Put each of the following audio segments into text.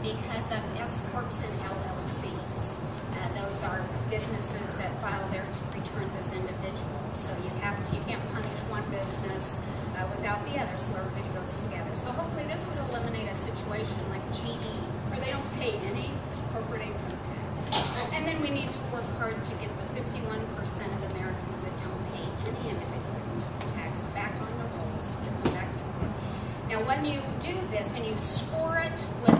because of S corps and LLCs. Those are businesses that file their returns as individuals. So you can't punish one business without the other, so everybody goes together. So hopefully this would eliminate a situation like GE, where they don't pay any corporate income tax. And then we need to work hard to get the 51% of Americans that don't pay any individual income tax back on the rolls, get them back to work. Now when you do this, when you score it with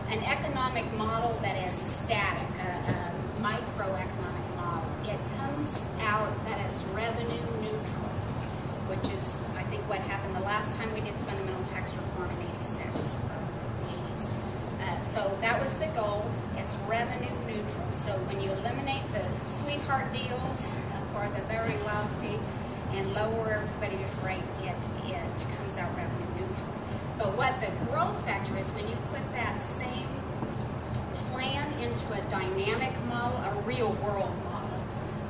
an economic model that is static, a microeconomic model, it comes out that is revenue neutral, which is, I think, what happened the last time we did fundamental tax reform in '86, or the '80s. So that was the goal. It's revenue neutral. So when you eliminate the sweetheart deals for the very wealthy and lower everybody's rate, it comes out revenue neutral. But what the growth factor is, when you put that same plan into a dynamic model, a real world model,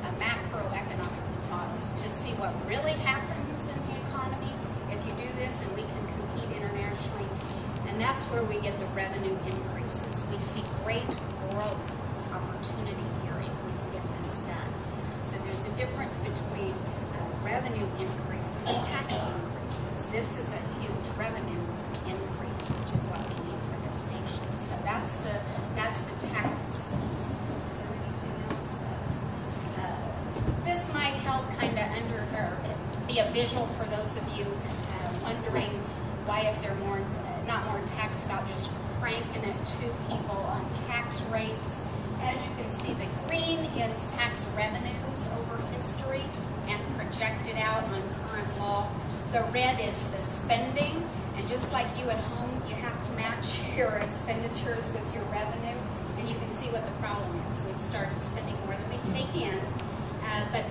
a macroeconomic models, to see what really happens in the economy if you do this, and we can compete internationally. And that's where we get the revenue increases. We see great growth opportunity here if we can get this done. So there's a difference between revenue increases and tax increases. This is a huge revenue increase, which is what we need for this nation. So that's the tax piece. Is there anything else? This might help kind of be a visual for those of you wondering why is there not more tax about just cranking it to people on tax rates. As you can see, the green is tax revenues over history and projected out on current law. The red is the spending, and just like you at home, you have to match your expenditures with your revenue, and you can see what the problem is. We've started spending more than we take in, but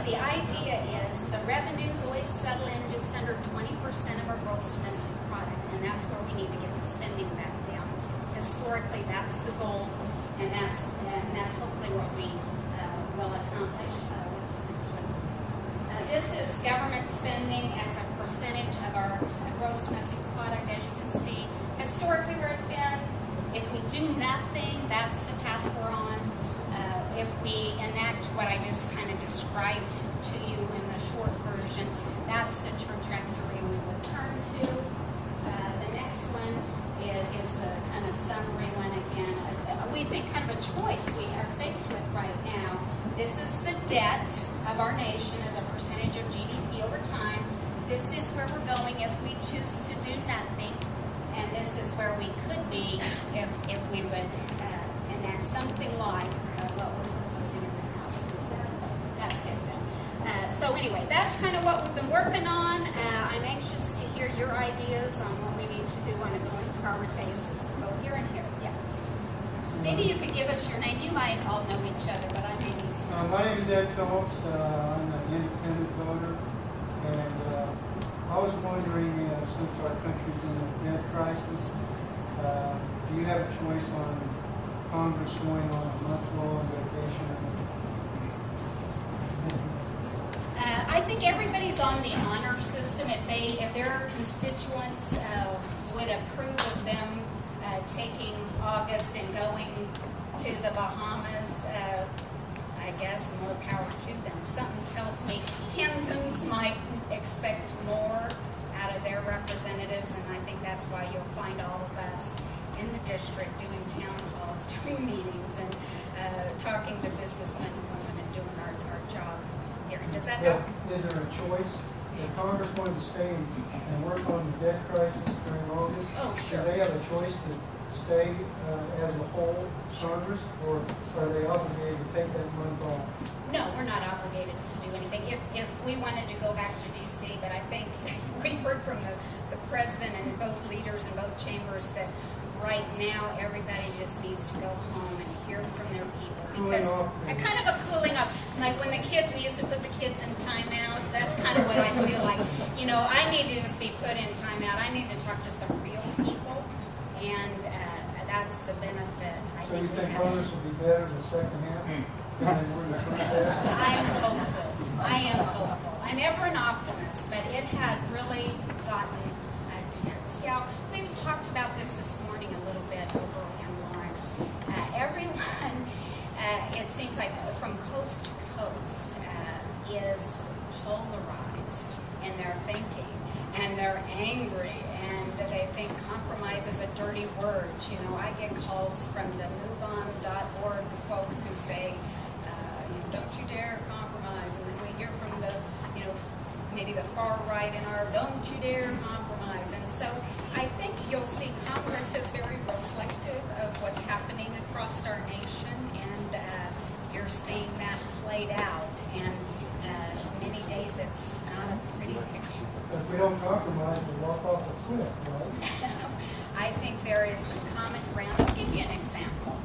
the idea is the revenues always settle in just under 20% of our gross domestic product, and that's where we need to get the spending back down to. Historically, that's the goal, and that's hopefully what we will accomplish. What's the next one? This is government spending as a percentage of our gross domestic product. As you can see, historically where it's been, if we do nothing, that's the path we're on. If we enact what I just kind of described to you in the short version, that's the trajectory we will turn to. The next one is the kind of summary one again. We think kind of a choice we are faced with right now. This is the debt of our nation as a percentage of GDP over time. This is where we're going if we choose to do nothing. And this is where we could be if we would enact something like what we're proposing in the House. That's it then. So anyway, that's kind of what we've been working on. I'm anxious to hear your ideas on what we need to do on a going forward basis. We'll go here and here. Yeah. Maybe you could give us your name. You might all know each other, but I may need some. My name is Ed Phillips. I'm an independent voter. And I was wondering, since our country's in a debt crisis, do you have a choice on Congress going on a month-long vacation? I think everybody's on the honor system. If their constituents would approve of them taking August and going to the Bahamas, I guess more power to them. Something tells me Kansans might expect more out of their representatives, and I think that's why you'll find all of us in the district doing town halls, doing meetings, and talking to businessmen and women and doing our job here. Does that help? Is there a choice? If Congress wanted to stay and work on the debt crisis during August, sure. Do they have a choice to stay as a whole, Congress, or are they obligated to take that month off? No, we're not obligated to do anything. If we wanted to go back to D.C., but I think we've heard from the president and both leaders in both chambers that right now everybody just needs to go home and hear from their people. Because kind of a cooling off. Like when the kids, we used to put the kids in timeout. That's kind of what I feel like. You know, I need to just be put in timeout. I need to talk to some real people, and that's the benefit. So you think Congress will be better in the second half than they were in the first half? I am hopeful. I am hopeful. I'm ever an optimist, but it had really gotten tense. Yeah, we've talked about this morning a little bit over angry, and they think compromise is a dirty word. You know, I get calls from the MoveOn.org folks who say, don't you dare compromise, and then we hear from the, maybe the far right in our, don't you dare compromise. And so I think you'll see Congress is very reflective of what's happening across our nation, and you're seeing that played out. And many days it's not a pretty picture. If we don't compromise, we walk off a cliff, right? I think there is some common ground. I'll give you an example.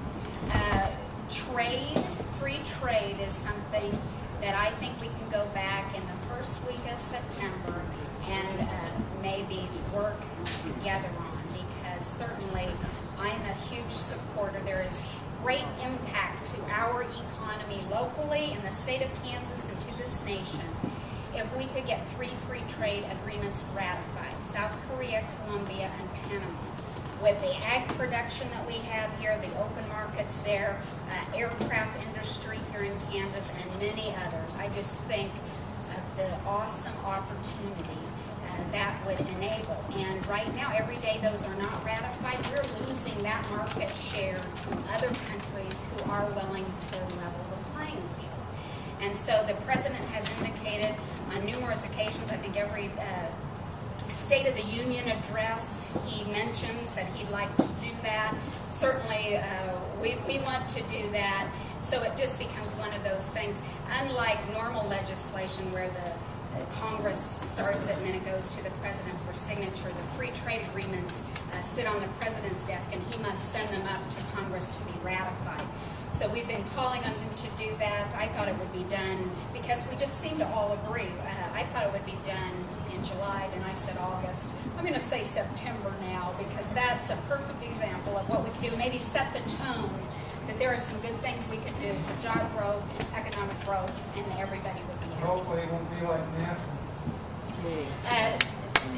Free trade is something that I think we can go back in the first week of September and maybe work together on, because certainly I'm a huge supporter. There is great impact to our economy locally in the state of Kansas and to this nation if we could get 3 free trade agreements ratified: South Korea, Colombia, and Panama. With the ag production that we have here, the open markets there, aircraft industry here in Kansas, and many others, I just think of the awesome opportunity that would enable. And right now, every day those are not ratified, we're losing that market share to other countries who are willing to level the playing field. And so the President has indicated on numerous occasions, I think every State of the Union address, he mentions that he'd like to do that. Certainly, we want to do that. So it just becomes one of those things. Unlike normal legislation where the Congress starts it and then it goes to the President for signature, the free trade agreements sit on the President's desk and he must send them up to Congress to be ratified. So we've been calling on him to do that. I thought it would be done, because we just seem to all agree. I thought it would be done in July, then I said August. I'm going to say September now, because that's a perfect example of what we can do. Maybe set the tone that there are some good things we could do for job growth, economic growth, and everybody would be happy. Hopefully it won't be like NASA.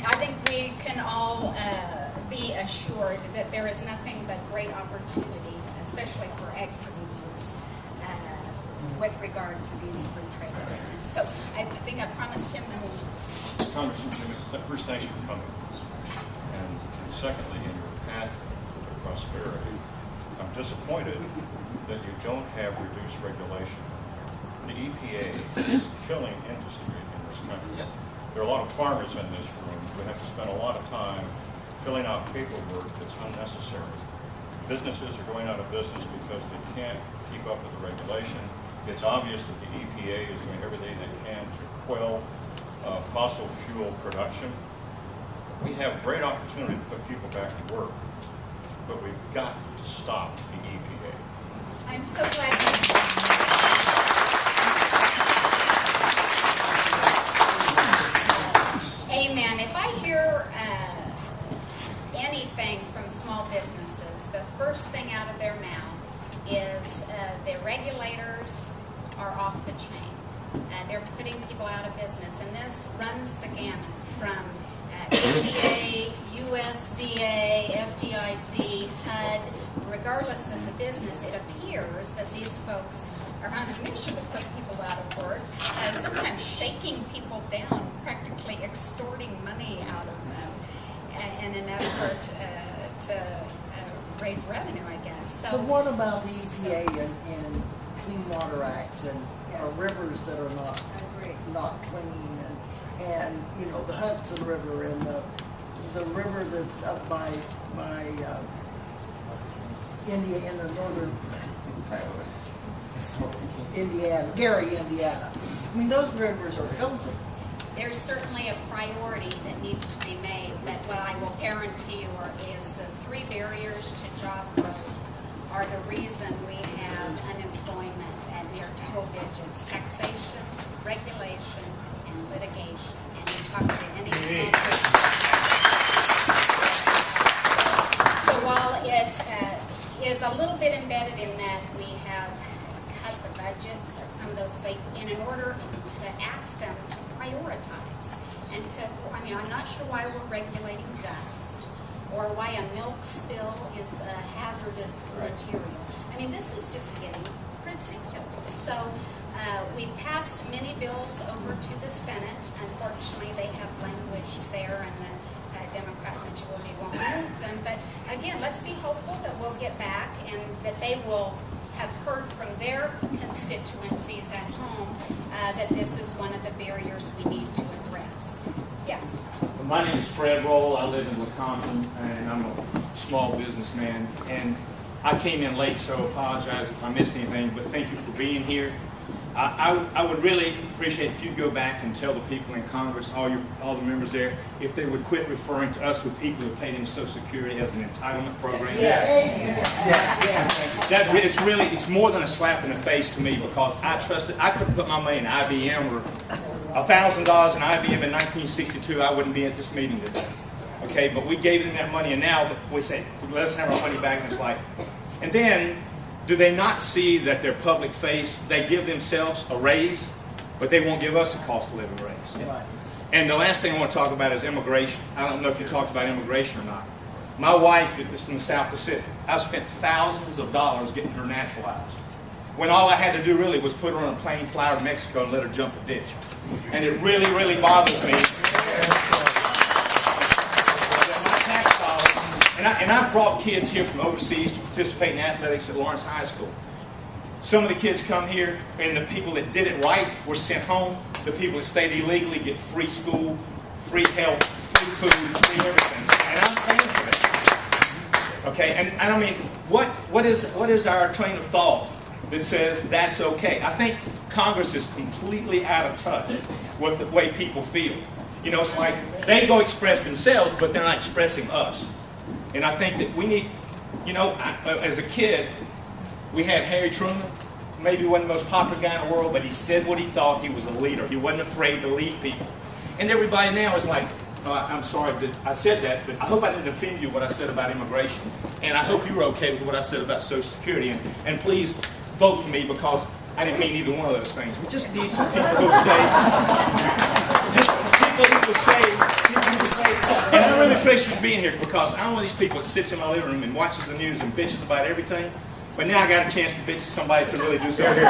I think we can all be assured that there is nothing but great opportunity, especially for ag producers, with regard to these free trade agreements. So I think I promised him that. Congressman Jenkins, first, thanks for coming. And secondly, in your path to prosperity, I'm disappointed that you don't have reduced regulation. The EPA is killing industry in this country. There are a lot of farmers in this room who have to spend a lot of time filling out paperwork that's unnecessary. Businesses are going out of business because they can't keep up with the regulation. It's obvious that the EPA is doing everything they can to quell fossil fuel production. We have great opportunity to put people back to work, but we've got to stop the EPA. I'm so glad you Amen. If I hear anything from small businesses, the first thing out of their mouth is the regulators are off the chain. They're putting people out of business, and this runs the gamut from EPA, USDA, FDIC, HUD. Regardless of the business, it appears that these folks are on a mission to put people out of work, sometimes shaking people down, practically extorting money out of them in an effort to raise revenue, I guess. So, but what about the EPA and Clean Water Acts and rivers that are not clean, and you know, the Hudson River and the river that's up by India in the northern Indiana, Gary, Indiana. I mean, those rivers are filthy. there's certainly a priority that needs to be made, but what I will guarantee you is the 3 barriers to job growth are the reason we have unemployment at near double digits: taxation, regulation, and litigation. And you talk to any small business. So while it is a little bit embedded in that we have cut the budgets of some of those states in order to ask them to prioritize and to, I mean, I'm not sure why we're regulating dust or why a milk spill is a hazardous material. I mean, this is just getting ridiculous. So we passed many bills over to the Senate. Unfortunately, they have languished there, and the Democrat majority won't move them. But again, let's be hopeful that we'll get back and that they will have heard from their constituencies at home that this is one of the barriers we need to address. Yeah. My name is Fred Roll. I live in Lecompton, and I'm a small businessman. And I came in late, so apologize if I missed anything, but thank you for being here. I would really appreciate if you'd go back and tell the people in Congress, all the members there, if they would quit referring to us with people who paid into Social Security as an entitlement program. It's more than a slap in the face to me, because I couldn't put my money in IBM or $1,000 in IBM in 1962. I wouldn't be at this meeting today. Okay, but we gave them that money, and now we say, let us have our money back, and it's like, and then, do they not see that their public face, they give themselves a raise, but they won't give us a cost of living raise? Right. And the last thing I want to talk about is immigration. I don't know if you talked about immigration or not. My wife is from the South Pacific. I've spent thousands of dollars getting her naturalized, when all I had to do really was put her on a plane, fly her to Mexico, and let her jump a ditch. And it really, really bothers me that my tax dollars, and I've brought kids here from overseas to participate in athletics at Lawrence High School. Some of the kids come here, and the people that did it right were sent home. The people that stayed illegally get free school, free health, free food, free everything. And I'm paying for that. Okay, and I mean, what is our train of thought that says that's okay? I think Congress is completely out of touch with the way people feel. You know, it's like they go express themselves, but they're not expressing us. And I think that we need, you know, as a kid, we had Harry Truman. Maybe he wasn't the most popular guy in the world, but he said what he thought. He was a leader. He wasn't afraid to lead people. And everybody now is like, I'm sorry that I said that, but I hope I didn't offend you what I said about immigration. And I hope you were okay with what I said about Social Security. And please vote for me, because I didn't mean either one of those things. We just need some people who say, and I really appreciate you being here, because I'm one of these people that sits in my living room and watches the news and bitches about everything. But now I got a chance to bitch to somebody to really do something. I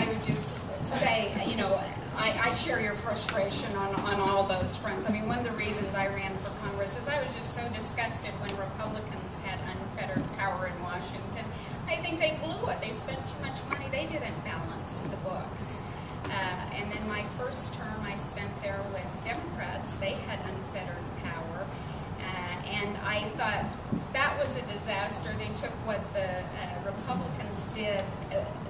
would just say, you know, I share your frustration on all those fronts. I mean, one of the reasons I ran for Congress is I was just so disgusted when Republicans had unfettered power in Washington. I think they blew it. They spent too much money. They didn't balance the books. And then my first term I spent there with Democrats. They had unfettered power. And I thought that was a disaster. They took what the Republicans did,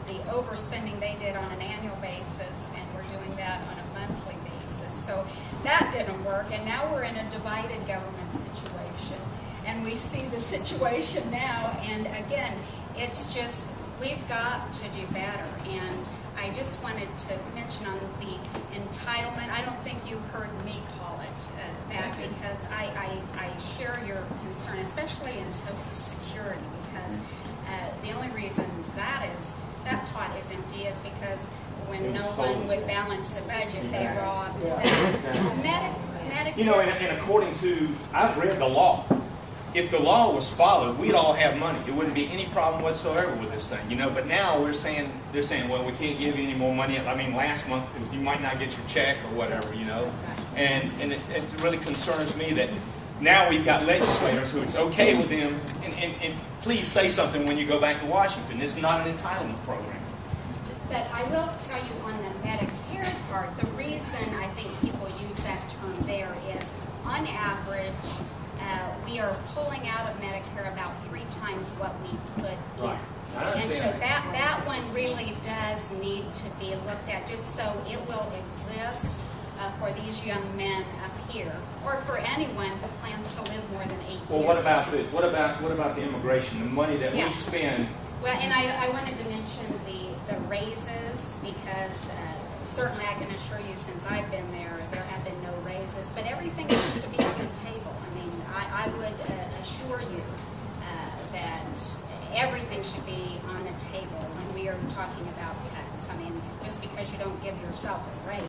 the overspending they did on an annual basis, and we're doing that on a monthly basis. So that didn't work, and now we're in a divided government situation. And we see the situation now, and again, it's just, we've got to do better. And I just wanted to mention on the entitlement, I don't think you heard me call it that, because I share your concern, especially in Social Security, because the only reason that pot is empty is because when no one would balance the budget, they robbed Medicare. You know, and according to, I've read the law. If the law was followed, we'd all have money. There wouldn't be any problem whatsoever with this thing, you know. But now they're saying, well, we can't give you any more money. I mean, last month you might not get your check or whatever, you know. And it really concerns me that now we've got legislators who it's okay with them. And please say something when you go back to Washington. It's not an entitlement program. But I will tell you on the Medicare part, the reason I think people use that term there is, on average, we are pulling out of Medicare about 3 times what we put in. Right. I And so understand. that one really does need to be looked at, just so it will exist for these young men up here, or for anyone who plans to live more than 8 years. Well, what about this? What about the immigration, the money that we spend? Well, and I wanted to mention the raises, because certainly I can assure you, since I've been there have been no raises, but everything needs to be on the table. I mean, I would assure you that everything should be on the table when we are talking about cuts. I mean, just because you don't give yourself a raise